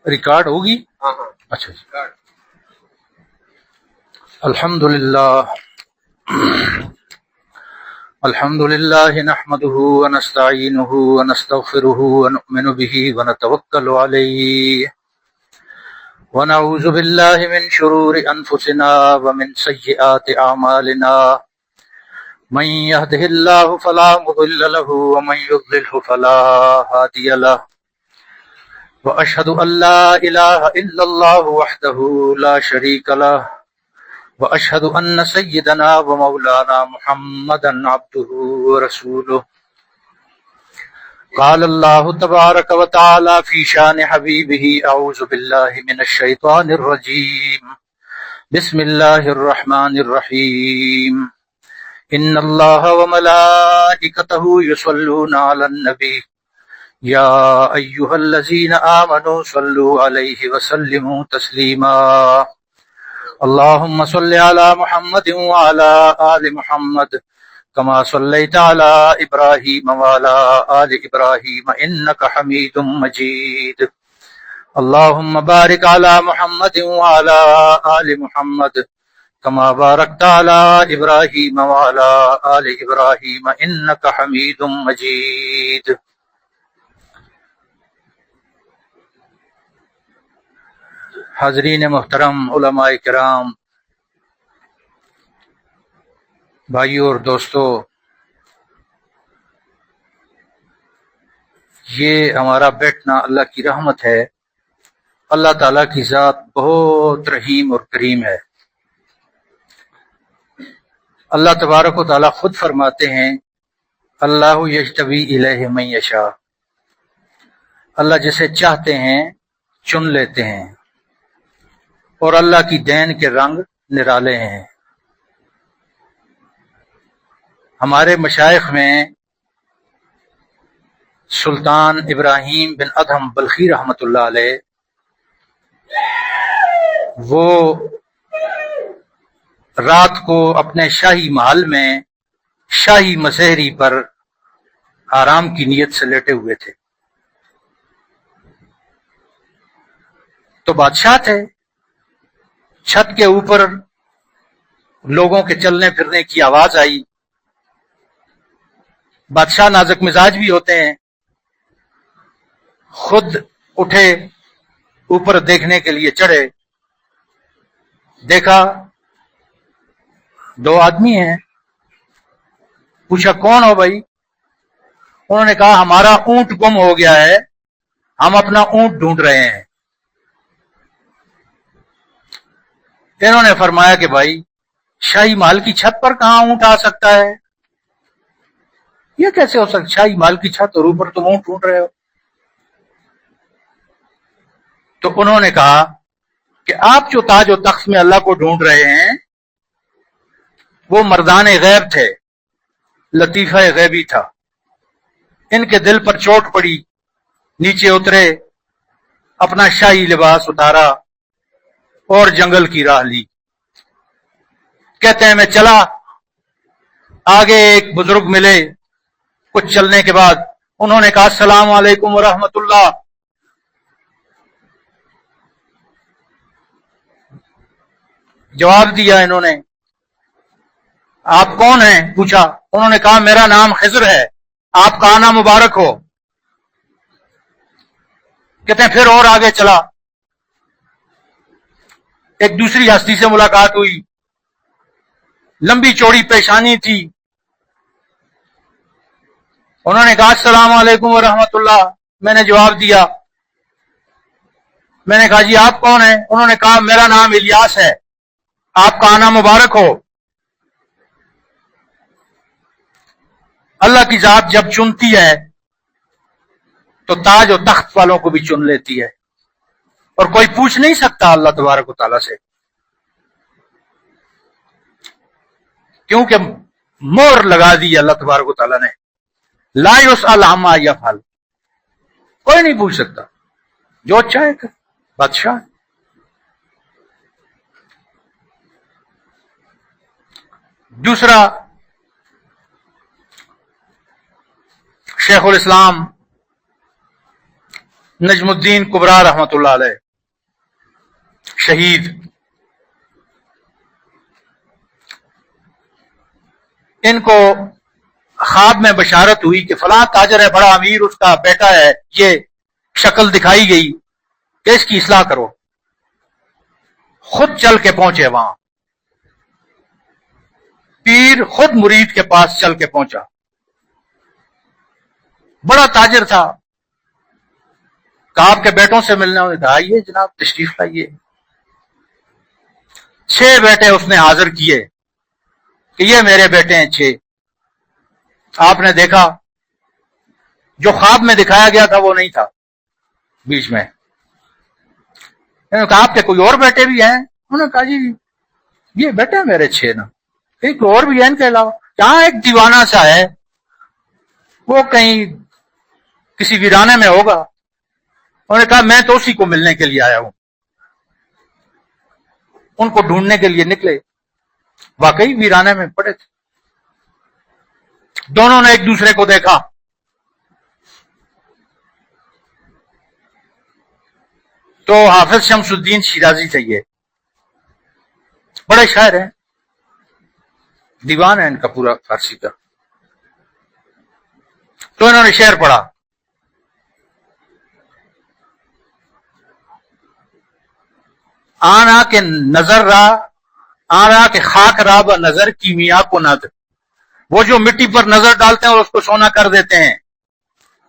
Record ہوگی؟ ہاں ہاں اچھا جی. الحمد للہ نحمده ونستعینه ونستغفره ونؤمن به ونتوکل علیہ ونعوذ باللہ من شرور انفسنا ومن سیئات اعمالنا من يهده الله فلا مضل له ومن يضلله فلا هادي له واشهد ان لا اله الا الله وحده لا شريك له واشهد ان سيدنا ومولانا محمدا عبده ورسوله. قال الله تبارك وتعالى في شان حبيبه اعوذ بالله من الشيطان الرجيم بسم الله الرحمن الرحيم ان الله وملائكته يصلون على النبي يا ايها الذين امنوا صلوا عليه وسلموا تسليما. اللهم صل على محمد وعلى آل محمد كما صليت على إبراهيم وعلى آل إبراهيم إنك حميد مجيد. اللهم بارك على محمد وعلى آل محمد كما باركت على إبراهيم وعلى آل إبراهيم إنك حميد مجيد. حاضرین محترم، علماء کرام، بھائیو اور دوستو، یہ ہمارا بیٹھنا اللہ کی رحمت ہے. اللہ تعالیٰ کی ذات بہت رحیم اور کریم ہے. اللہ تبارک و تعالیٰ خود فرماتے ہیں اللہ یجتبی الیہ من یشاء. اللہ جسے چاہتے ہیں چن لیتے ہیں، اور اللہ کی دین کے رنگ نرالے ہیں. ہمارے مشائخ میں سلطان ابراہیم بن ادہم بلخی رحمۃ اللہ علیہ، وہ رات کو اپنے شاہی محل میں شاہی مسحری پر آرام کی نیت سے لیٹے ہوئے تھے. تو بادشاہ تھے، چھت کے اوپر لوگوں کے چلنے پھرنے کی آواز آئی. بادشاہ نازک مزاج بھی ہوتے ہیں، خود اٹھے، اوپر دیکھنے کے لیے چڑھے. دیکھا دو آدمی ہیں. پوچھا کون ہو بھائی؟ انہوں نے کہا ہمارا اونٹ گم ہو گیا ہے، ہم اپنا اونٹ ڈھونڈ رہے ہیں. انہوں نے فرمایا کہ بھائی شاہی محل کی چھت پر کہاں اونٹ آ سکتا ہے؟ یہ کیسے ہو سکتا؟ شاہی محل کی چھت اور اوپر تم اونٹ ڈھونڈ رہے ہو؟ تو انہوں نے کہا کہ آپ جو تاج و تخت میں اللہ کو ڈھونڈ رہے ہیں وہ مردان غیب تھے، لطیفہ غیبی تھا. ان کے دل پر چوٹ پڑی، نیچے اترے، اپنا شاہی لباس اتارا اور جنگل کی راہ لی. کہتے ہیں میں چلا، آگے ایک بزرگ ملے. کچھ چلنے کے بعد انہوں نے کہا السلام علیکم ورحمۃ اللہ. جواب دیا انہوں نے. آپ کون ہیں؟ پوچھا. انہوں نے کہا میرا نام خضر ہے، آپ کا آنا مبارک ہو. کہتے ہیں پھر اور آگے چلا، ایک دوسری ہستی سے ملاقات ہوئی، لمبی چوڑی پیشانی تھی. انہوں نے کہا السلام علیکم ورحمۃ اللہ. میں نے جواب دیا. میں نے کہا جی آپ کون ہیں؟ انہوں نے کہا میرا نام الیاس ہے، آپ کا آنا مبارک ہو. اللہ کی ذات جب چنتی ہے تو تاج و تخت والوں کو بھی چن لیتی ہے، اور کوئی پوچھ نہیں سکتا اللہ تبارک و تعالیٰ سے، کیونکہ مہر لگا دی اللہ تبارک و تعالیٰ نے. لا یسأل عما یفعل، کوئی نہیں پوچھ سکتا، جو چاہے کر. بادشاہ. دوسرا، شیخ الاسلام نجم الدین کبرا رحمت اللہ علیہ شہید، ان کو خواب میں بشارت ہوئی کہ فلاں تاجر ہے بڑا امیر، اس کا بیٹا ہے، یہ شکل دکھائی گئی کہ اس کی اصلاح کرو۔ خود چل کے پہنچے وہاں، پیر خود مرید کے پاس چل کے پہنچا، بڑا تاجر تھا، کہا آپ کے بیٹوں سے ملنا، انہوں نے کہا آئیے جناب تشریف لائیے۔ 6 بیٹے اس نے حاضر کیے کہ یہ میرے بیٹے ہیں 6۔ آپ نے دیکھا جو خواب میں دکھایا گیا تھا وہ نہیں تھا بیچ میں۔ انہوں نے کہا آپ کے کوئی اور بیٹے بھی ہیں؟ انہوں نے کہا جی یہ بیٹے ہیں میرے 6 نا، ایک اور بھی ہے ان کے علاوہ؟ یہاں ایک دیوانہ سا ہے، وہ کہیں کسی ویرانے میں ہوگا۔ انہوں نے کہا میں تو اسی کو ملنے کے لیے آیا ہوں۔ ان کو ڈھونڈنے کے لیے نکلے، واقعی ویرانے میں پڑے تھے۔ دونوں نے ایک دوسرے کو دیکھا، تو حافظ شمس الدین شیرازی تھے، یہ بڑے شاعر ہیں، دیوان ہے ان کا پورا فارسی کا۔ تو انہوں نے شعر پڑھا، آنا کے نظر را، آنا کے خاک را ب نظر کی میاں کو ند، وہ جو مٹی پر نظر ڈالتے ہیں اور اس کو سونا کر دیتے ہیں۔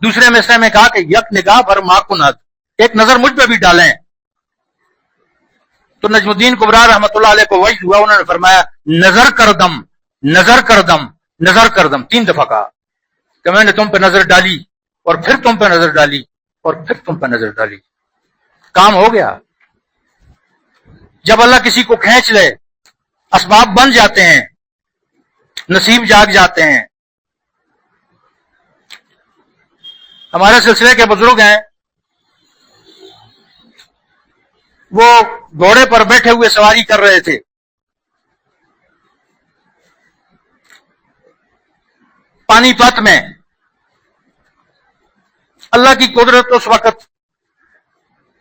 دوسرے مصرع میں کہا کہ یک نگاہ بھر ماں کو ند، ایک نظر مجھ پہ بھی ڈالیں۔ تو نجم الدین کبرا رحمت اللہ علیہ کو وحی ہوا، انہوں نے فرمایا نظر کردم، نظر کردم، نظر کردم، 3 دفعہ کہا کہ میں نے تم پہ نظر ڈالی اور پھر تم پہ نظر ڈالی اور پھر تم پہ نظر ڈالی۔ کام ہو گیا۔ جب اللہ کسی کو کھینچ لے، اسباب بن جاتے ہیں، نصیب جاگ جاتے ہیں۔ ہمارے سلسلے کے بزرگ ہیں، وہ گھوڑے پر بیٹھے ہوئے سواری کر رہے تھے، پانی پت میں۔ اللہ کی قدرت، اس وقت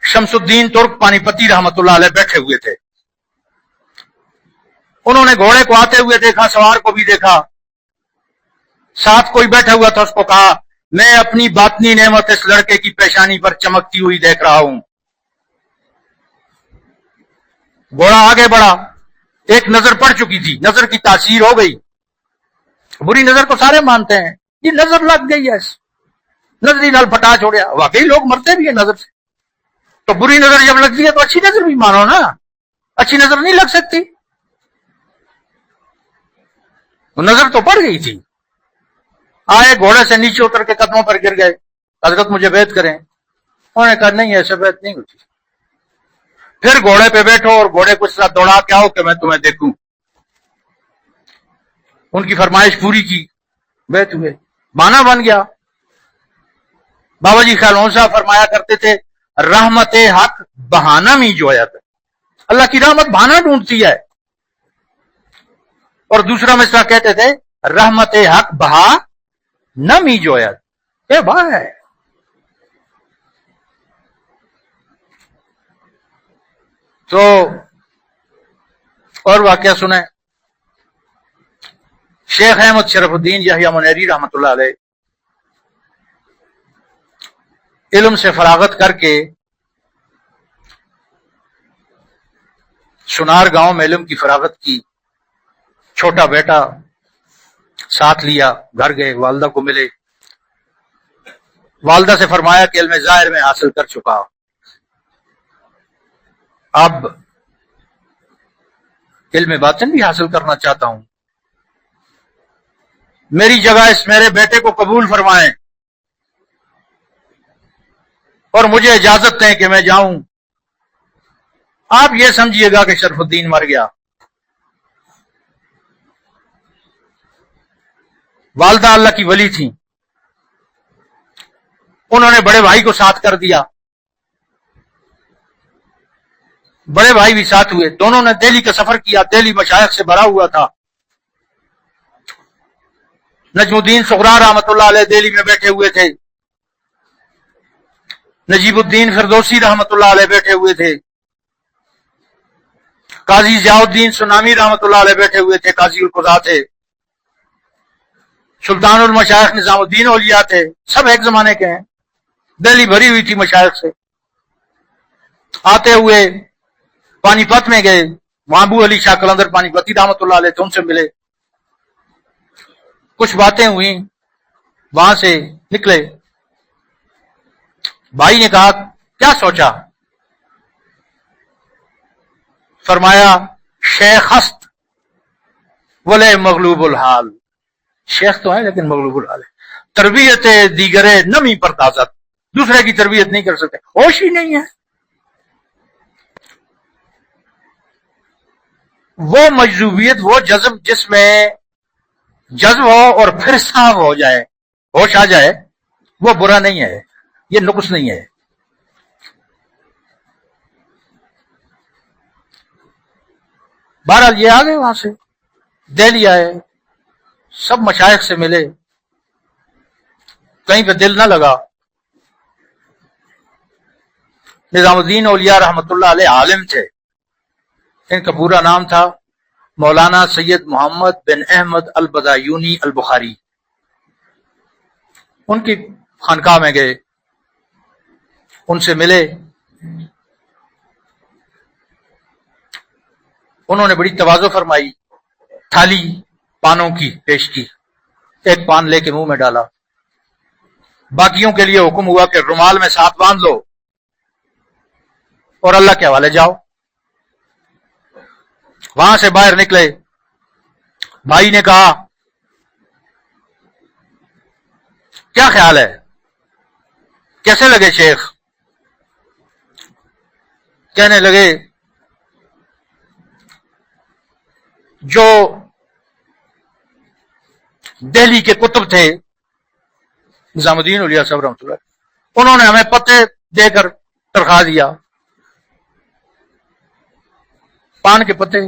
شمس الدین ترک پانی پتی رحمت اللہ علیہ بیٹھے ہوئے تھے۔ انہوں نے گھوڑے کو آتے ہوئے دیکھا، سوار کو بھی دیکھا، ساتھ کوئی بیٹھا ہوا تھا، اس کو کہا میں اپنی باطنی نعمت اس لڑکے کی پیشانی پر چمکتی ہوئی دیکھ رہا ہوں۔ گھوڑا آگے بڑھا، ایک نظر پڑ چکی تھی، نظر کی تاثیر ہو گئی۔ بری نظر کو سارے مانتے ہیں، یہ نظر لگ گئی ہے، نظری نال پٹا چھوڑیا۔ واقعی لوگ مرتے بھی ہیں نظر سے، تو بری نظر جب لگتی ہے تو اچھی نظر بھی مانو نا، اچھی نظر نہیں لگ سکتی؟ نظر تو پڑ گئی تھی۔ آئے گھوڑے سے نیچے اتر کے قدموں پر گر گئے، حضرت مجھے بیعت کریں۔ انہوں نے کہا نہیں ایسے بیعت نہیں ہوتی۔ پھر گھوڑے پہ بیٹھو اور گھوڑے کو اس طرح دوڑا کے آؤ کہ میں تمہیں دیکھوں۔ ان کی فرمائش پوری کی، بیعت ہوئے، بہانہ بن گیا۔ بابا جی خیال صاحب فرمایا کرتے تھے رحمت حق بہانہ می جویت، اللہ کی رحمت بہانہ ڈھونڈتی ہے۔ اور دوسرا مصرع کہتے تھے رحمت حق بہا نہ می جویت، یہ بات ہے۔ تو اور واقعہ سنیں، شیخ احمد شرف الدین یحییٰ منیری رحمت اللہ علیہ علم سے فراغت کر کے سنار گاؤں میں علم کی فراغت کی، چھوٹا بیٹا ساتھ لیا، گھر گئے، والدہ کو ملے، والدہ سے فرمایا کہ علم ظاہر میں حاصل کر چکا، اب علم باطن بھی حاصل کرنا چاہتا ہوں، میری جگہ اس میرے بیٹے کو قبول فرمائیں اور مجھے اجازت دیں کہ میں جاؤں۔ آپ یہ سمجھیے گا کہ شرف الدین مر گیا۔ والدہ اللہ کی ولی تھیں، انہوں نے بڑے بھائی کو ساتھ کر دیا، بڑے بھائی بھی ساتھ ہوئے، دونوں نے دہلی کا سفر کیا، دہلی مشائخ سے بھرا ہوا تھا۔ نجم الدین صغرا رحمت اللہ علیہ دہلی میں بیٹھے ہوئے تھے، نجیب الدین فردوسی رحمت اللہ علیہ بیٹھے ہوئے تھے، قاضی ضیاء الدین سنامی رحمت اللہ علیہ بیٹھے ہوئے تھے، قاضی القضاء تھے، سلطان المشائخ نظام الدین اولیاء تھے، سب ایک زمانے کے ہیں۔ دہلی بھری ہوئی تھی مشائخ سے۔ آتے ہوئے پانی پت میں گئے، وہاں ابو علی شاہ قلندر پانی پتی رحمت اللہ علیہ تھے، ان سے ملے، کچھ باتیں ہوئیں، وہاں سے نکلے۔ بھائی نے کہا کیا سوچا؟ فرمایا شیخ ہست ولے مغلوب الحال، شیخ تو ہے لیکن مغلوب الحال ہے۔ تربیت دیگر نمی پردازت، دوسرے کی تربیت نہیں کر سکتے، ہوش ہی نہیں ہے۔ وہ مجذوبیت، وہ جذب جس میں جذب ہو اور پھر صاف ہو جائے، ہوش آ جائے، وہ برا نہیں ہے، یہ نقص نہیں ہے۔ بہرحال یہ آ گئے وہاں سے، دہلی آئے، سب مشائخ سے ملے، کہیں پہ دل نہ لگا۔ نظام الدین اولیاء رحمت اللہ علیہ عالم تھے، ان کا پورا نام تھا مولانا سید محمد بن احمد البدایونی البخاری۔ ان کی خانقاہ میں گئے، ان سے ملے، انہوں نے بڑی تواضع فرمائی، تھالی پانوں کی پیش کی، ایک پان لے کے منہ میں ڈالا، باقیوں کے لیے حکم ہوا کہ رومال میں ساتھ باندھ لو اور اللہ کے حوالے جاؤ۔ وہاں سے باہر نکلے، بھائی نے کہا کیا خیال ہے، کیسے لگے شیخ؟ کہنے لگے جو دہلی کے کتب تھے نظام الدین اولیاء صاحب رحمۃ اللہ، انہوں نے ہمیں پتے دے کر تنخواہ دیا، پان کے پتے۔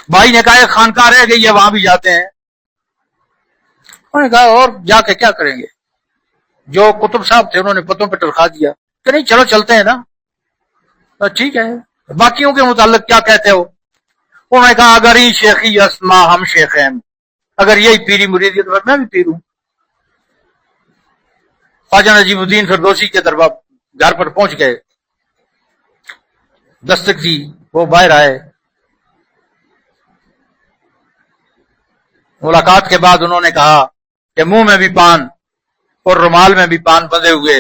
بھائی نے کہا ایک خانقاہ رہ گئی ہے، وہاں بھی جاتے ہیں۔ انہوں نے کہا اور جا کے کیا کریں گے؟ جو کتب صاحب تھے انہوں نے پتوں پہ تنخواہ دیا کہ نہیں چلو چلتے ہیں نا، ٹھیک ہے، باقیوں کے متعلق کیا کہتے ہو؟ انہوں نے کہا اگر ہی شیخی اسما ہم شیخ ہیں، اگر یہی پیری مریدی تو میں بھی پیر ہوں۔ خواجہ نجیب الدین فردوسی کے دربار گھر پر پہنچ گئے، دستک تھی، وہ باہر آئے۔ ملاقات کے بعد انہوں نے کہا کہ منہ میں بھی پان اور رومال میں بھی پان بندھے ہوئے،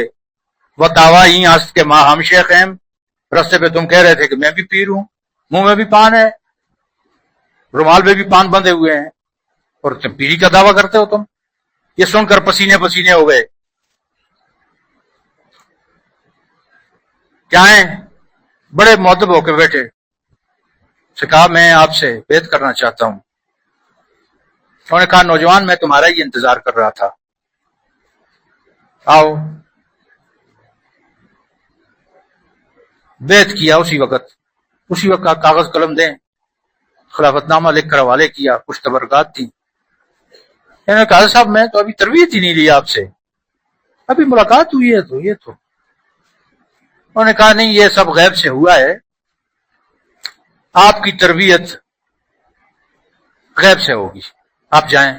وہ دعویٰ ہی ہست کے ماں ہم شیخ ہیں، رستے پہ تم کہہ رہے تھے کہ میں بھی پیر ہوں، منہ میں بھی پان ہے، رومال میں بھی پان بندھے ہوئے ہیں، اور تم پیری کا دعویٰ کرتے ہو تم۔ یہ سن کر پسینے پسینے ہو گئے۔ کیا ہیں؟ بڑے مؤدب ہو کے بیٹھے، سے کہا میں آپ سے بیعت کرنا چاہتا ہوں۔ انہوں نے کہا نوجوان میں تمہارا ہی انتظار کر رہا تھا، آؤ۔ بیعت کیا، اسی وقت کاغذ قلم دیں، خلافت نامہ لکھ کر حوالے کیا، کچھ تبرکات تھیں۔ انہوں نے کہا صاحب میں تو ابھی تربیت ہی نہیں لی آپ سے، ابھی ملاقات ہوئی ہے تو یہ تو۔ انہوں نے کہا نہیں، یہ سب غیب سے ہوا ہے، آپ کی تربیت غیب سے ہوگی، آپ جائیں،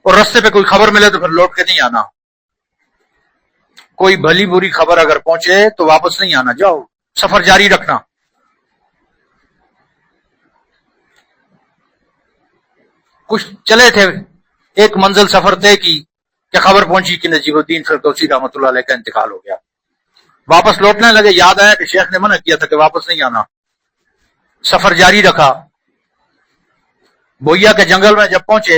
اور رستے پہ کوئی خبر ملے تو پھر لوٹ کے نہیں آنا، کوئی بھلی بری خبر اگر پہنچے تو واپس نہیں آنا، جاؤ، سفر جاری رکھنا۔ کچھ چلے تھے، ایک منزل سفر طے کی کہ خبر پہنچی کہ نجیب الدین فردوسی رحمۃ اللہ علیہ کا انتقال ہو گیا۔ واپس لوٹنے لگے، یاد آیا کہ شیخ نے منع کیا تھا کہ واپس نہیں آنا، سفر جاری رکھا۔ بویا کے جنگل میں جب پہنچے،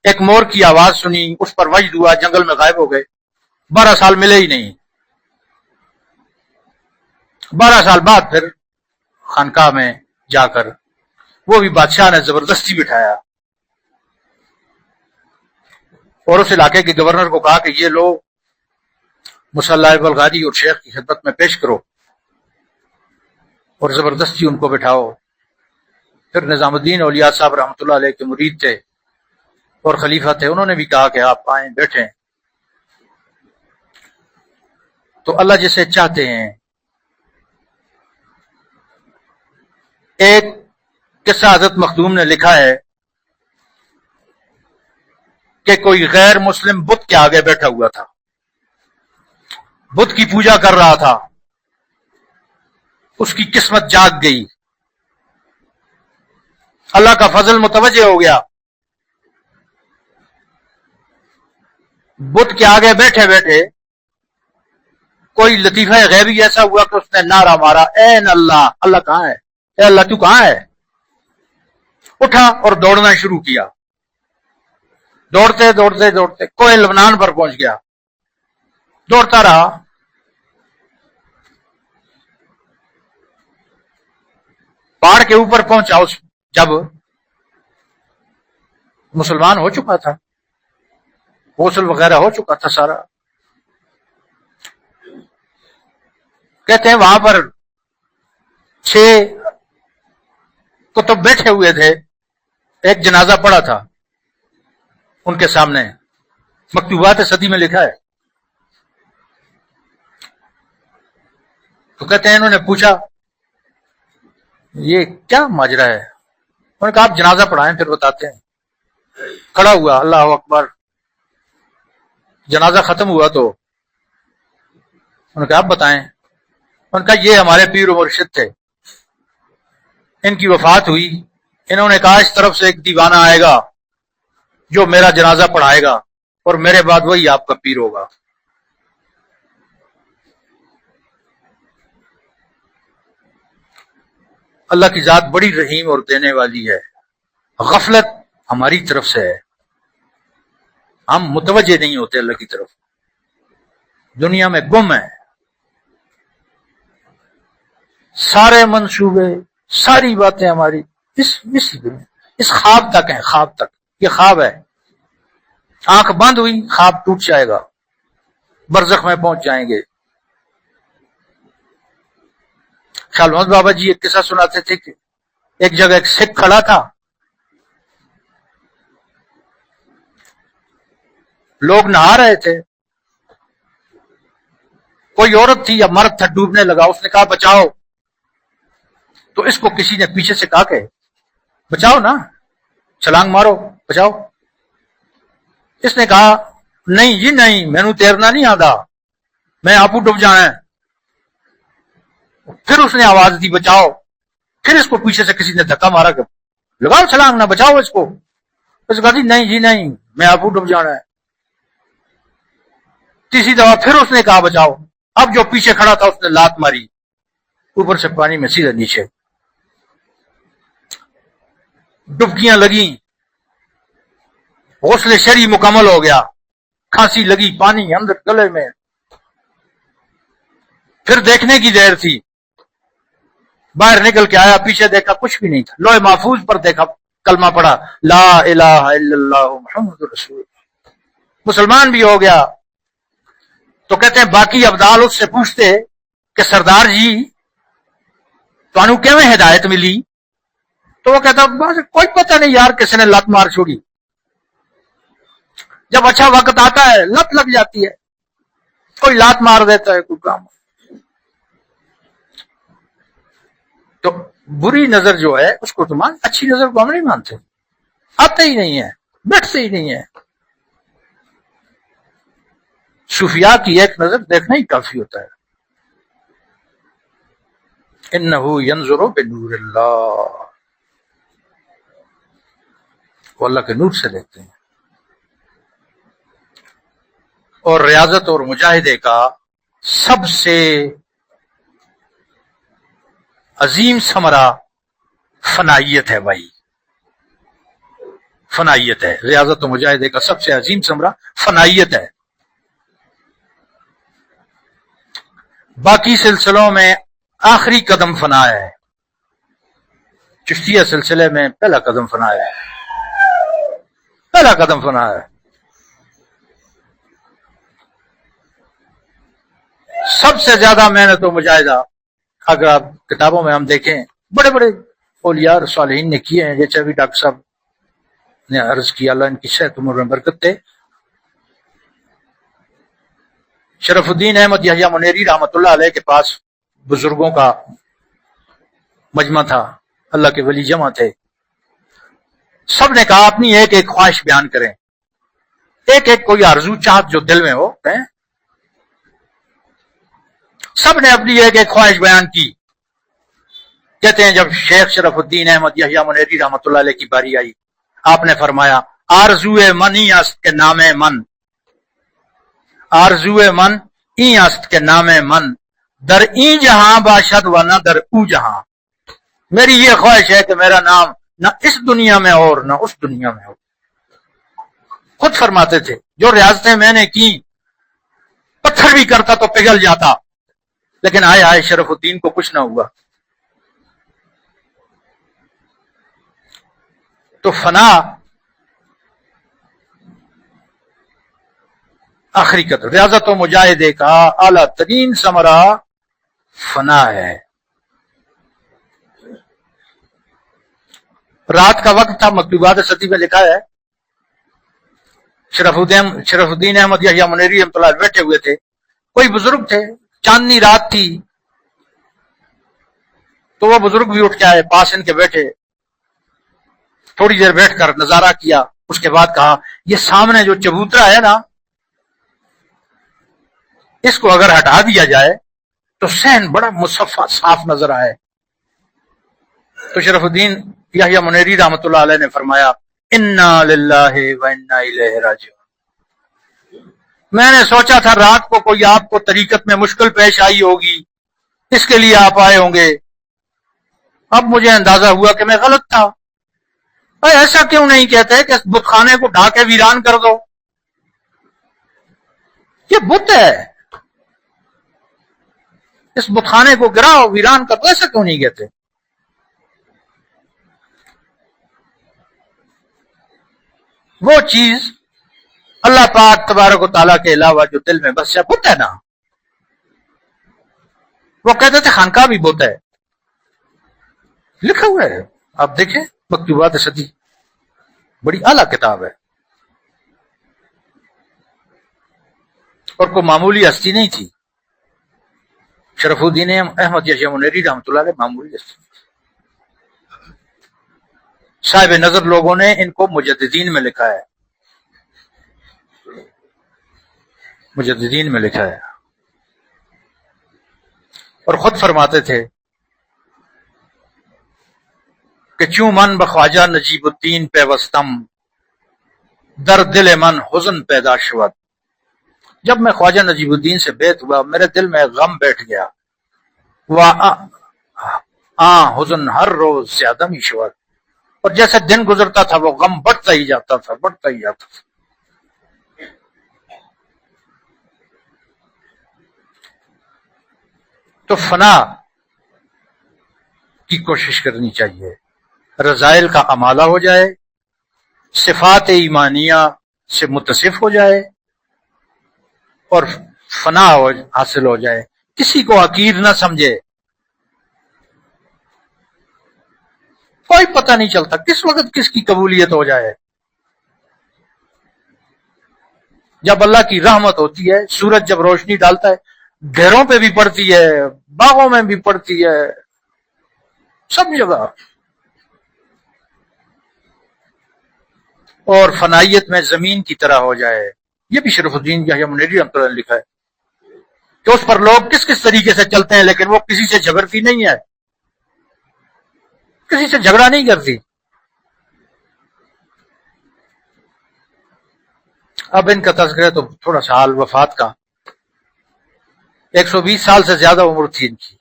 ایک مور کی آواز سنی، اس پر وجد ہوا، جنگل میں غائب ہو گئے، 12 سال ملے ہی نہیں۔ 12 سال بعد پھر خانقاہ میں جا کر وہ بھی بادشاہ نے زبردستی بٹھایا اور اس علاقے کے گورنر کو کہا کہ یہ لو مصلی بلغاری اور شیخ کی خدمت میں پیش کرو، اور زبردستی ان کو بٹھاؤ۔ پھر نظام الدین اولیاء صاحب رحمۃ اللہ علیہ کے مرید تھے اور خلیفہ تھے، انہوں نے بھی کہا کہ آپ آئیں بیٹھیں۔ تو اللہ جسے چاہتے ہیں. ایک قصہ حضرت مخدوم نے لکھا ہے کہ کوئی غیر مسلم بت کے آگے بیٹھا ہوا تھا، بت کی پوجا کر رہا تھا. اس کی قسمت جاگ گئی، اللہ کا فضل متوجہ ہو گیا. بت کے آگے بیٹھے بیٹھے کوئی لطیفہ غیبی ایسا ہوا کہ اس نے نعرہ مارا، این اللہ، اللہ کہاں ہے؟ اے اللہ تو کہاں ہے؟ اٹھا اور دوڑنا شروع کیا. دوڑتے دوڑتے دوڑتے کوہ لبنان پر پہنچ گیا. دوڑتا رہا، پہاڑ کے اوپر پہنچا. اس جب مسلمان ہو چکا تھا، غسل وغیرہ ہو چکا تھا سارا. کہتے ہیں وہاں پر 6 کتب بیٹھے ہوئے تھے. ایک جنازہ پڑا تھا ان کے سامنے، مکتوبات صدی میں لکھا ہے. تو کہتے ہیں انہوں نے پوچھا یہ کیا ماجرا ہے؟ انہوں نے کہا آپ جنازہ پڑھائیں پھر بتاتے ہیں. کھڑا ہوا، اللہ اکبر. جنازہ ختم ہوا تو انہوں نے کہا آپ بتائیں. انہوں نے کہا یہ ہمارے پیر و مرشد تھے، ان کی وفات ہوئی. انہوں نے کہا اس طرف سے ایک دیوانہ آئے گا جو میرا جنازہ پڑھائے گا اور میرے بعد وہی آپ کا پیر ہوگا. اللہ کی ذات بڑی رحیم اور دینے والی ہے. غفلت ہماری طرف سے ہے، ہم متوجہ نہیں ہوتے اللہ کی طرف، دنیا میں گم ہے. سارے منصوبے، ساری باتیں ہماری اس دنیا، اس خواب تک ہیں. خواب تک، یہ خواب ہے. آنکھ بند ہوئی خواب ٹوٹ جائے گا، برزخ میں پہنچ جائیں گے. خیال محمد بابا جی ایک قصہ سناتے تھے کہ ایک جگہ ایک سکھ کھڑا تھا، لوگ نہا رہے تھے. کوئی عورت تھی یا مرد تھا ڈوبنے لگا. اس نے کہا بچاؤ. تو اس کو کسی نے پیچھے سے کہا کہ بچاؤ نا، چھلانگ مارو، بچاؤ. اس نے کہا نہیں جی نہیں، مینوں تیرنا نہیں آتا، میں آپ ڈب جانا ہے. پھر اس نے آواز دی بچاؤ. پھر اس کو پیچھے سے کسی نے دھکا مارا کہ لگاؤ چھلانگ نہ، بچاؤ اس کو. اس نے کہا جی نہیں میں آپ ڈب جانا ہے. تیسری دفعہ پھر اس نے کہا بچاؤ. اب جو پیچھے کھڑا تھا اس نے لات ماری، اوپر سے پانی میں سیدھا نیچے. ڈبکیاں لگیں، غسل شرعی مکمل ہو گیا. کھانسی لگی، پانی اندر گلے میں. پھر دیکھنے کی دیر تھی، باہر نکل کے آیا، پیچھے دیکھا کچھ بھی نہیں تھا. لوح محفوظ پر دیکھا، کلمہ پڑھا لا الہ الا اللہ محمد رسول اللہ، مسلمان بھی ہو گیا. تو کہتے ہیں باقی ابدال اس سے پوچھتے کہ سردار جی تانوں کیویں ہدایت ملی؟ تو وہ کہتا بس کوئی پتہ نہیں یار، کسی نے لت مار چھوڑی. جب اچھا وقت آتا ہے لت لگ جاتی ہے، کوئی لات مار دیتا ہے، کوئی کام. تو بری نظر جو ہے اس کو تو مان، اچھی نظر کو ہم نہیں مانتے، آتے ہی نہیں ہے، بیٹھتے ہی نہیں ہے. صوفیاء کی ایک نظر دیکھنا ہی کافی ہوتا ہے. انہو ینظر بنور اللہ، وہ اللہ کے نور سے دیکھتے ہیں. اور ریاضت اور مجاہدے کا سب سے عظیم ثمرہ فنائیت ہے بھائی، فنائیت ہے. ریاضت و مجاہدے کا سب سے عظیم ثمرہ فنائیت ہے. باقی سلسلوں میں آخری قدم فنا ہے، چشتیہ سلسلے میں پہلا قدم فنا ہے، پہلا قدم فنا ہے. سب سے زیادہ محنت و مجاہدہ اگر آپ کتابوں میں ہم دیکھیں، بڑے بڑے اولیاء اور صالحین نے کیے ہیں. جیسے ابھی ڈاکٹر صاحب نے عرض کیا، اللہ ان کی صحت عمر میں برکت دے. شرف الدین احمد یحییٰ منیری رحمۃ اللہ علیہ کے پاس بزرگوں کا مجمع تھا، اللہ کے ولی جمع تھے. سب نے کہا اپنی ایک ایک خواہش بیان کریں، ایک ایک کوئی آرزو چاہت جو دل میں ہو. سب نے اپنی ایک ایک خواہش بیان کی. کہتے ہیں جب شیخ شرف الدین احمد یحییٰ منیری رحمۃ اللہ علیہ کی باری آئی، آپ نے فرمایا آرزو من ای است کے نام من، آرزو من ای است کے نام من، در ای جہاں باشد و نہ در او جہاں. میری یہ خواہش ہے کہ میرا نام نہ اس دنیا میں اور نہ اس دنیا میں ہو. خود فرماتے تھے جو ریاضتیں میں نے کی پتھر بھی کرتا تو پگھل جاتا، لیکن آئے آئے شرف الدین کو کچھ نہ ہوا. تو فنا آخری قدر، ریاضت و مجاہدے کا اعلیٰ ترین ثمرہ فنا ہے. رات کا وقت تھا، مکتوبات سطی میں لکھا ہے شرف الدین احمد یحییٰ منیری رحمۃ اللہ بیٹھے ہوئے تھے. کوئی بزرگ تھے، چاندنی رات تھی، تو وہ بزرگ بھی اٹھ کے آئے، پاس ان کے بیٹھے، تھوڑی دیر بیٹھ کر نظارہ کیا. اس کے بعد کہا یہ سامنے جو چبوترا ہے نا، اس کو اگر ہٹا دیا جائے تو صحن بڑا مصفا صاف نظر آئے. تو شرف الدین یحییٰ منیری رحمۃ اللہ علیہ نے فرمایا انا للہ و انا الیہ راجعون. میں نے سوچا تھا رات کو کوئی آپ کو طریقت میں مشکل پیش آئی ہوگی، اس کے لیے آپ آئے ہوں گے. اب مجھے اندازہ ہوا کہ میں غلط تھا. ایسا کیوں نہیں کہتے کہ اس بت خانے کو ڈھا کے ویران کر دو؟ یہ بت ہے، اس بت خانے کو گراؤ، ویران کر دو. ایسا کیوں نہیں کہتے؟ وہ چیز اللہ پاک تبارک و تعالیٰ کے علاوہ جو دل میں بس بت ہے نا، وہ کہتے تھے خانقاہ بھی بت ہے. لکھا ہوا ہے، آپ دیکھیں مکتوبات سطی، بڑی اعلیٰ کتاب ہے، اور کوئی معمولی ہستی نہیں تھی. شرف الدین احمد یحییٰ منیری رحمۃ اللہ علیہ معمولی ہستی. صاحب نظر لوگوں نے ان کو مجددین میں لکھا ہے، مجددین میں لکھا ہے. اور خود فرماتے تھے کہ چوں من بخواجہ نجیب الدین پیوستم، در دل من حزن پیدا شود. جب میں خواجہ نجیب الدین سے بیعت ہوا میرے دل میں غم بیٹھ گیا. حزن ہر روز زیادہ می شود، اور جیسے دن گزرتا تھا وہ غم بڑھتا ہی جاتا تھا، بڑھتا ہی جاتا تھا. تو فنا کی کوشش کرنی چاہیے، رذائل کا امالہ ہو جائے، صفات ایمانیہ سے متصف ہو جائے، اور فنا حاصل ہو جائے. کسی کو حقیر نہ سمجھے. کوئی پتہ نہیں چلتا کس وقت کس کی قبولیت ہو جائے. جب اللہ کی رحمت ہوتی ہے، سورج جب روشنی ڈالتا ہے، گھروں پہ بھی پڑتی ہے، باغوں میں بھی پڑتی ہے، سب جگہ. اور فنائیت میں زمین کی طرح ہو جائے. یہ بھی شرف الدین یحییٰ منیری رحمۃ اللہ نے لکھا ہے کہ اس پر لوگ کس کس طریقے سے چلتے ہیں، لیکن وہ کسی سے جھگڑتی نہیں ہے، کسی سے جھگڑا نہیں کرتی. اب ان کا تذکرہ تو تھوڑا سا حال وفات کا. 120 سال سے زیادہ عمر تھی ان کی.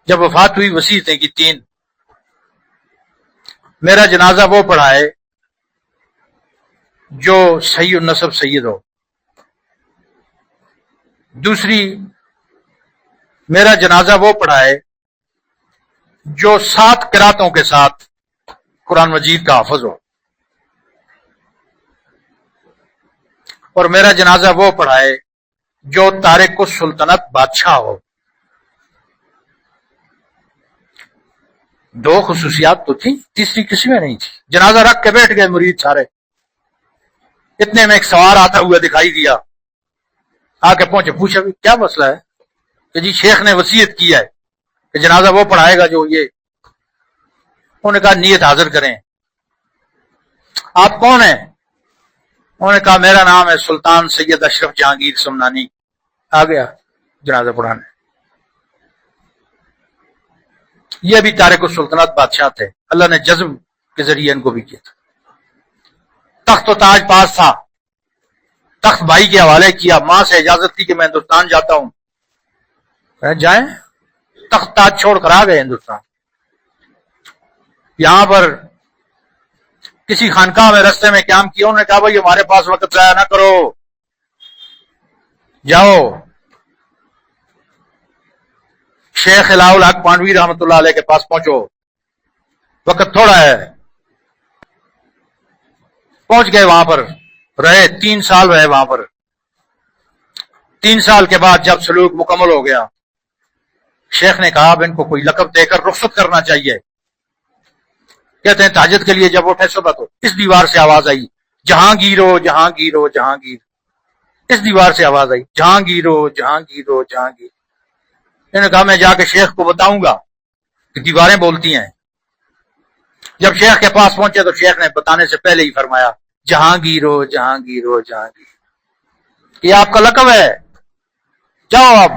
جب وفات ہوئی وصیتیں کی 3. میرا جنازہ وہ پڑھائے جو صحیح النسب سید ہو. دوسری، میرا جنازہ وہ پڑھائے جو 7 قراتوں کے ساتھ قرآن مجید کا حافظ ہو. اور میرا جنازہ وہ پڑھائے جو تارک السلطنت بادشاہ ہو. 2 خصوصیات تو تھی، تیسری کسی میں نہیں تھی. جنازہ رکھ کے بیٹھ گئے مرید سارے. اتنے میں ایک سوار آتا ہوا دکھائی دیا. آ کے پہنچے، پوچھا کہ کیا مسئلہ ہے؟ کہ جی شیخ نے وصیت کی ہے کہ جنازہ وہ پڑھائے گا جو یہ. انہوں نے کہا نیت حاضر کریں. آپ کون ہیں؟ انہوں نے کہا میرا نام ہے سلطان سید اشرف جہانگیر سمنانی. آ گیا جنازہ پڑھانے. یہ بھی تارک السلطنت بادشاہ تھے، اللہ نے جذب کے ذریعے ان کو بھی کیا تھا. تخت و تاج پاس تھا، تخت بھائی کے حوالے کیا، ماں سے اجازت تھی کہ میں ہندوستان جاتا ہوں. جائیں. تخت تاج چھوڑ کر آ گئے ہندوستان. یہاں پر کسی خانقاہ میں رستے میں قیام کیا. انہوں نے کہا بھائی ہمارے پاس وقت ضائع نہ کرو، جاؤ. شیخ الہ الحق پانڈوی رحمۃ اللہ علیہ کے پاس پہنچو، وقت تھوڑا ہے. پہنچ گئے، وہاں پر رہے، 3 سال رہے وہاں پر. 3 سال کے بعد جب سلوک مکمل ہو گیا، شیخ نے کہا اب ان کو کوئی لقب دے کر رخصت کرنا چاہیے. کہتے ہیں تہجد کے لیے جب اٹھے صبح تو اس دیوار سے آواز آئی جہانگیرو جہانگیرو جہانگیر. اس دیوار سے آواز آئی جہانگیرو جہانگیرو جہانگیر. انہوں نے کہا میں جا کے شیخ کو بتاؤں گا کہ دیواریں بولتی ہیں. جب شیخ کے پاس پہنچے تو شیخ نے بتانے سے پہلے ہی فرمایا جہانگیرو جہانگیرو جہانگیر. یہ آپ کا لقب ہے، جاؤ اب.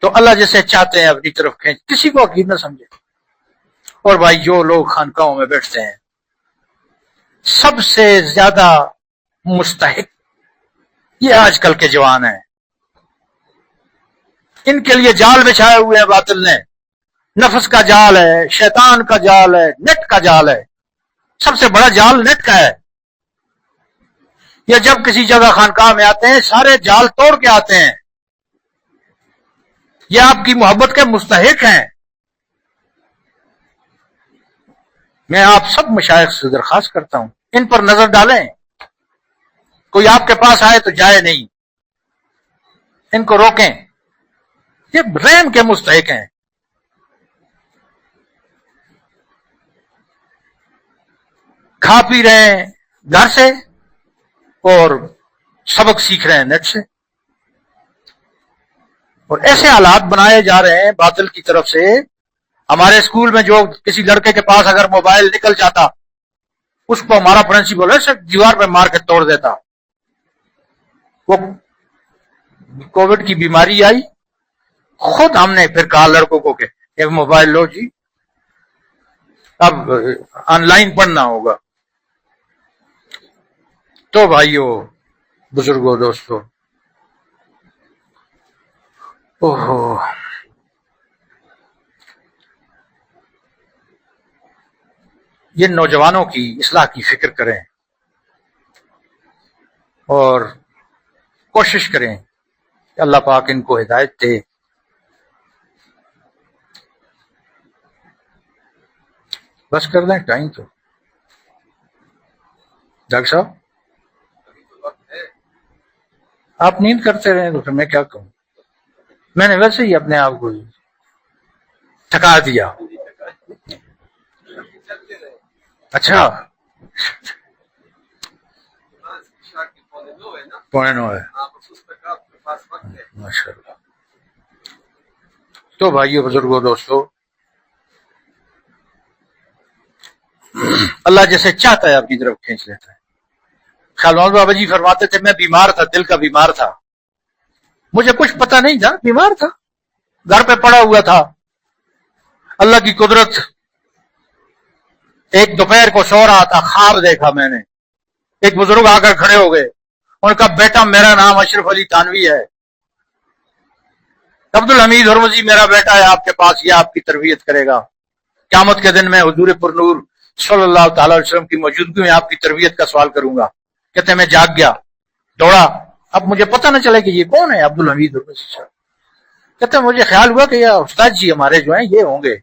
تو اللہ جسے چاہتے ہیں اپنی طرف کھینچ، کسی کو حقیر نہ سمجھے. اور بھائی جو لوگ خانقاہوں میں بیٹھتے ہیں سب سے زیادہ مستحق یہ آج کل کے جوان ہیں. ان کے لیے جال بچھائے ہوئے ہیں باطل نے. نفس کا جال ہے، شیطان کا جال ہے، نیٹ کا جال ہے. سب سے بڑا جال نیٹ کا ہے. یہ جب کسی جگہ خانقاہ میں آتے ہیں سارے جال توڑ کے آتے ہیں. یہ آپ کی محبت کے مستحق ہیں. میں آپ سب مشائخ سے درخواست کرتا ہوں ان پر نظر ڈالیں. کوئی آپ کے پاس آئے تو جائے نہیں، ان کو روکیں. یہ رحم کے مستحق ہیں. کھا پی رہے ہیں گھر سے اور سبق سیکھ رہے ہیں نیٹ سے. اور ایسے حالات بنائے جا رہے ہیں باطل کی طرف سے. ہمارے اسکول میں جو کسی لڑکے کے پاس اگر موبائل نکل جاتا اس کو ہمارا پرنسپل ہے صرف دیوار پہ مار کے توڑ دیتا. وہ کووڈ کی بیماری آئی، خود ہم نے پھر کہا لڑکوں کو کہ ایک موبائل لو جی، اب آن لائن پڑھنا ہوگا. تو بھائیو، بزرگوں، دوستو، اوہو، یہ نوجوانوں کی اصلاح کی فکر کریں اور کوشش کریں کہ اللہ پاک ان کو ہدایت دے. بس کر دیں ٹائم تو. ڈاکٹر صاحب آپ نیند کرتے رہے تو پھر میں کیا کہوں. میں نے ویسے ہی اپنے آپ کو تھکا دیا. اچھا 9:15 ہے ماشاء اللہ. تو بھائیو، بزرگوں، دوستو، اللہ جیسے چاہتا ہے اپنی طرف کھینچ لیتا ہے. خیال محمد بابا جی فرماتے تھے میں بیمار تھا، دل کا بیمار تھا، مجھے کچھ پتا نہیں تھا، بیمار تھا، گھر پہ پڑا ہوا تھا. اللہ کی قدرت، ایک دوپہر کو سو رہا تھا، خواب دیکھا میں نے. ایک بزرگ آ کر کھڑے ہو گئے، ان کا بیٹا میرا نام اشرف علی تھانوی ہے، عبدالحمید ہرمزی میرا بیٹا ہے آپ کے پاس، یہ آپ کی تربیت کرے گا. قیامت کے دن میں حضور پر نور صلی اللہ تعالی علیہ وسلم کی موجودگی میں آپ کی تربیت کا سوال کروں گا. کہتے ہیں میں جاگ گیا، دوڑا. اب مجھے پتہ نہ چلے کہ یہ کون ہے عبدالحمید ہرمزی صاحب. کہتے ہیں مجھے خیال ہوا کہ یہ استاد جی ہمارے جو ہیں یہ ہوں گے.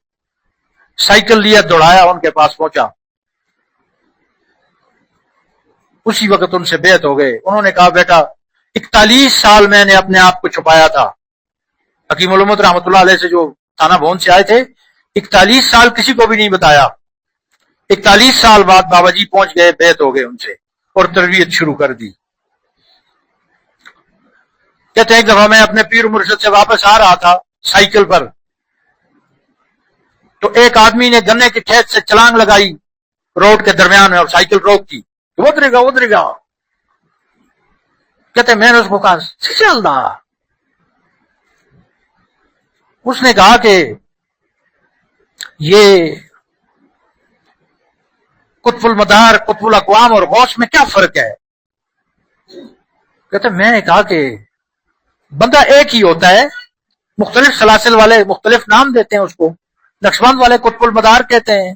سائیکل لیا، دوڑایا، ان کے پاس پہنچا. اسی وقت ان سے بیعت ہو گئے. انہوں نے کہا بیٹا 41 سال میں نے اپنے آپ کو چھپایا تھا. حکیم علومت رحمۃ اللہ علیہ سے جو تھانہ بھون سے آئے تھے، 41 سال کسی کو بھی نہیں بتایا. 41 سال بعد بابا جی پہنچ گئے، بیعت ہو گئے ان سے. اور تربیت شروع کر دی. کہتے ہیں ایک دفعہ میں اپنے پیر مرشد سے واپس آ رہا تھا سائیکل پر، تو ایک آدمی نے گنے کے کھیت سے چھلانگ لگائی روڈ کے درمیان میں اور سائیکل روک دی. ادھرے گا ادھرے گا. کہتے میں نے اس کو کہا چل رہا. اس نے کہا کہ یہ قطب المدار، قطب الاقوام اور غوث میں کیا فرق ہے؟ کہتے میں نے کہا کہ بندہ ایک ہی ہوتا ہے، مختلف سلاسل والے مختلف نام دیتے ہیں اس کو. نقشبند والے قطب المدار کہتے ہیں،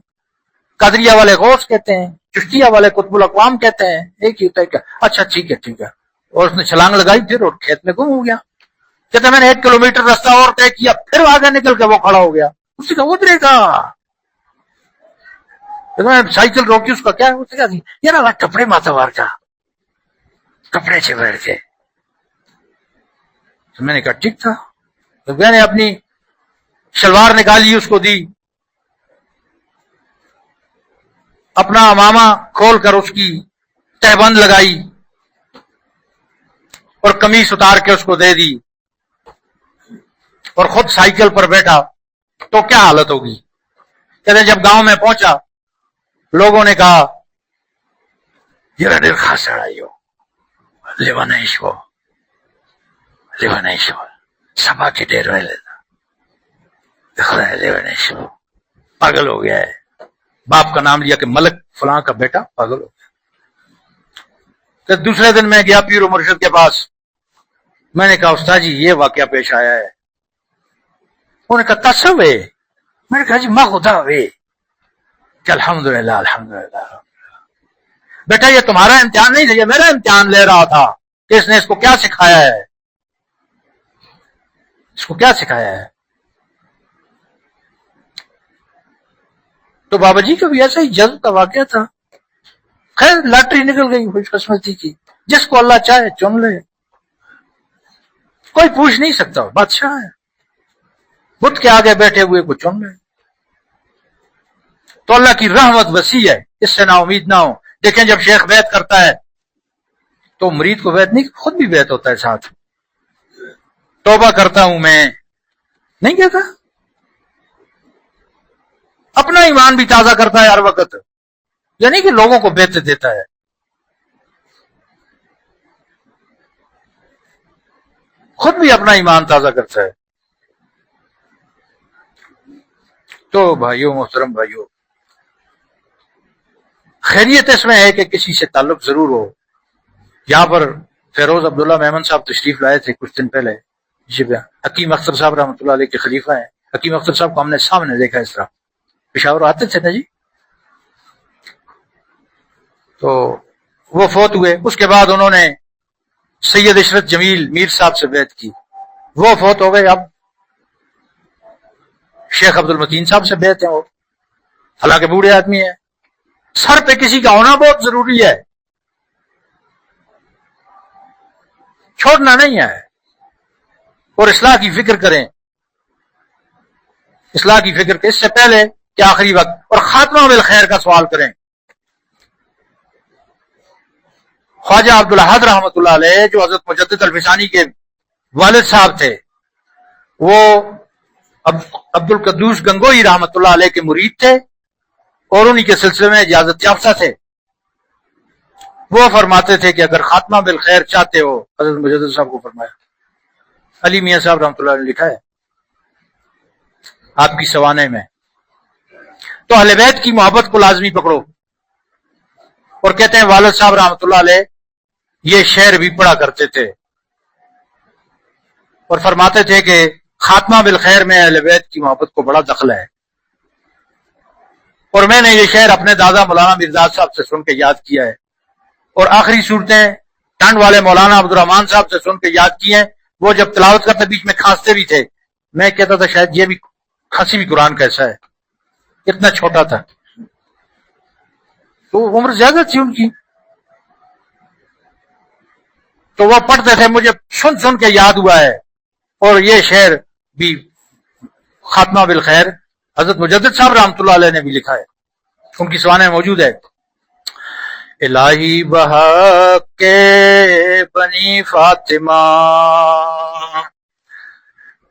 قادریہ والے غوث کہتے ہیں، چشتیہ والے قطب الاقوام کہتے ہیں، ایک ہی ہوتا ہے. کیا اچھا ٹھیک ہے ٹھیک ہے. اور اس نے چھلانگ لگائی پھر اور کھیت میں گم ہو گیا. کہتے میں نے 1 کلومیٹر رستہ اور طے کیا، پھر آگے نکل کے وہ کھڑا ہو گیا. اس نے کہا ادھرے گا. سائیکل روکی. اس کا کیا ہے؟ اس نے کہا یار اللہ کپڑے ماتا وار کا کپڑے سے بیٹھ کے. تو میں نے کہا ٹھیک تھا. تو میں نے اپنی شلوار نکالی اس کو دی، اپنا امامہ کھول کر اس کی تہبند لگائی اور قمیص اتار کے اس کو دے دی اور خود سائیکل پر بیٹھا. تو کیا حالت ہوگی؟ کہتے جب گاؤں میں پہنچا لوگوں نے کہا یہ ڈر خاص آئی ہو لیوانش ہو لیوانش ہو سبا کے ڈیر میں لیتا لیوانش ہو پاگل ہو گیا ہے. باپ کا نام لیا کہ ملک فلاں کا بیٹا پاگل ہو گیا. تو دوسرے دن میں گیا پیر و مرشد کے پاس. میں نے کہا استاد جی یہ واقعہ پیش آیا ہے. انہوں نے کہا تصو ہے. میں نے کہا جی ماں خدا ہوئے کہ الحمدللہ الحمدللہ. بیٹا یہ تمہارا امتحان نہیں تھا، یہ میرا امتحان لے رہا تھا کہ اس نے اس کو کیا سکھایا ہے، اس کو کیا سکھایا ہے. تو بابا جی کا بھی ایسا ہی جذب کا واقعہ تھا. خیر لاٹری نکل گئی خوش قسمتی کی. جس کو اللہ چاہے چن لے، کوئی پوچھ نہیں سکتا، بادشاہ ہے. بت کے آگے بیٹھے ہوئے کو چن لے. تو اللہ کی رحمت وسیع ہے، اس سے نا امید نہ ہو. دیکھیں جب شیخ بیعت کرتا ہے تو مرید کو بیعت نہیں، خود بھی بیعت ہوتا ہے ساتھ. توبہ کرتا ہوں میں نہیں کہتا، اپنا ایمان بھی تازہ کرتا ہے ہر وقت. یعنی کہ لوگوں کو بیعت دیتا ہے. خود بھی اپنا ایمان تازہ کرتا ہے. تو بھائیوں محترم بھائیوں، خیریت اس میں ہے کہ کسی سے تعلق ضرور ہو. یہاں پر فیروز عبداللہ میمن صاحب تشریف لائے تھے کچھ دن پہلے. حکیم اختر صاحب رحمۃ اللہ علیہ کے خلیفہ ہیں. حکیم اختر صاحب کو ہم نے سامنے دیکھا اس طرح پشاور آتے تھے نا جی. تو وہ فوت ہوئے. اس کے بعد انہوں نے سید عشرت جمیل میر صاحب سے بیعت کی، وہ فوت ہو گئے. اب شیخ عبد المتین صاحب سے بیعت ہے، وہ حالانکہ بوڑھے آدمی ہیں. سر پہ کسی کا ہونا بہت ضروری ہے، چھوڑنا نہیں ہے. اور اصلاح کی فکر کریں، اصلاح کی فکر کریں اس سے پہلے کہ آخری وقت. اور خاتمہ بالخیر کا سوال کریں. خواجہ عبدالاحد رحمۃ اللہ علیہ جو حضرت مجدد الفسانی کے والد صاحب تھے، وہ عبد القدوس گنگوئی رحمۃ اللہ علیہ کے مرید تھے اور انہی کے سلسلے میں اجازت یافتہ تھے. وہ فرماتے تھے کہ اگر خاتمہ بالخیر چاہتے ہو، حضرت مجدد صاحب کو فرمایا، علی میاں صاحب رحمۃ اللہ نے لکھا ہے آپ کی سوانح میں، تو اہل بیت کی محبت کو لازمی پکڑو. اور کہتے ہیں والد صاحب رحمۃ اللہ علیہ یہ شعر بھی پڑھا کرتے تھے اور فرماتے تھے کہ خاتمہ بالخیر میں اہل بیت کی محبت کو بڑا دخل ہے. اور میں نے یہ شعر اپنے دادا مولانا مرزا صاحب سے سن کے یاد کیا ہے، اور آخری صورتیں ٹنڈ والے مولانا عبد الرحمان صاحب سے سن کے یاد کی ہیں. وہ جب تلاوت کرتے بیچ میں کھانستے بھی تھے. میں کہتا تھا شاید یہ بھی کھانسی بھی قرآن کیسا ہے، اتنا چھوٹا تھا. تو عمر زیادہ تھی ان کی، تو وہ پڑھتے تھے، مجھے سن سن کے یاد ہوا ہے. اور یہ شعر بھی خاتمہ بالخیر حضرت مجدد صاحب رحمۃ اللہ علیہ نے بھی لکھا ہے، ان کی سوانح موجود ہے. الہی بحق کے بنی فاطمہ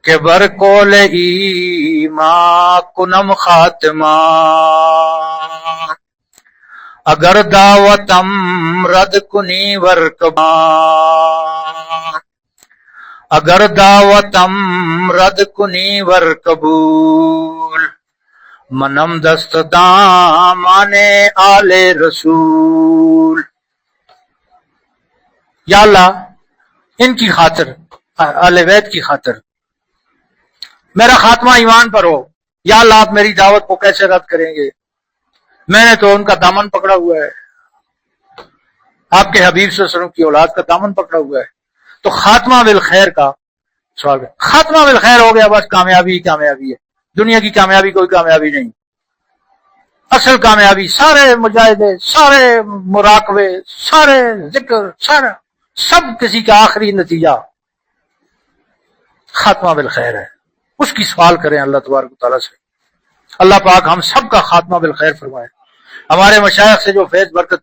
کہ برکول ایماں کنم خاتمہ اگر دعوتم رد کنی ورکبا اگر دعوتم رد کنی ورقبول منم دست دامان آل رسول. یا اللہ ان کی خاطر، آل بیت کی خاطر میرا خاتمہ ایمان پر ہو. یا اللہ آپ میری دعوت کو کیسے رد کریں گے؟ میں نے تو ان کا دامن پکڑا ہوا ہے، آپ کے حبیب صلی اللہ علیہ وسلم کی اولاد کا دامن پکڑا ہوا ہے. تو خاتمہ بالخیر کا سوال ہے. خاتمہ بالخیر ہو گیا بس کامیابی ہی کامیابی ہے. دنیا کی کامیابی کوئی کامیابی نہیں. اصل کامیابی سارے مجاہدے، سارے مراقبے، سارے ذکر، سارا سب کسی کا آخری نتیجہ خاتمہ بالخیر ہے. اس کی سوال کریں اللہ تبارک و تعالیٰ سے. اللہ پاک ہم سب کا خاتمہ بالخیر فرمائے. ہمارے مشائخ سے جو فیض برکت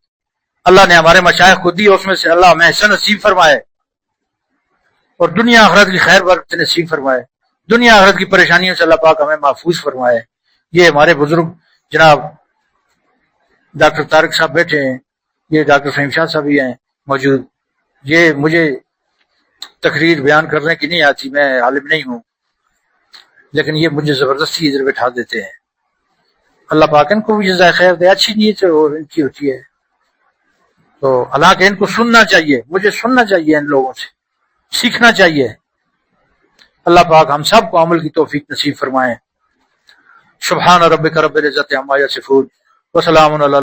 اللہ نے ہمارے مشائخ کو دی اس میں سے اللہ ہمیں حصہ نصیب فرمائے اور دنیا آخرت کی خیر برکت نصیب فرمائے. دنیا آخرت کی پریشانیوں سے اللہ پاک ہمیں محفوظ فرمائے. یہ ہمارے بزرگ جناب ڈاکٹر طارق صاحب بیٹھے ہیں، یہ ڈاکٹر فہیم شاہ صاحب بھی ہیں موجود. یہ مجھے تقریر بیان کرنے کی نہیں آتی، میں عالم نہیں ہوں، لیکن یہ مجھے زبردستی ادھر بٹھا دیتے ہیں. اللہ پاک ان کو بھی جزائے خیر دے. اچھی نیت اور ان کی ہوتی ہے. تو حالانکہ ان کو سننا چاہیے، مجھے سننا چاہیے، ان لوگوں سے سیکھنا چاہیے. اللہ پاک ہم سب کو عمل کی توفیق نصیب فرمائیں. سبحان ربک رب العزت عما یصفون وسلام علی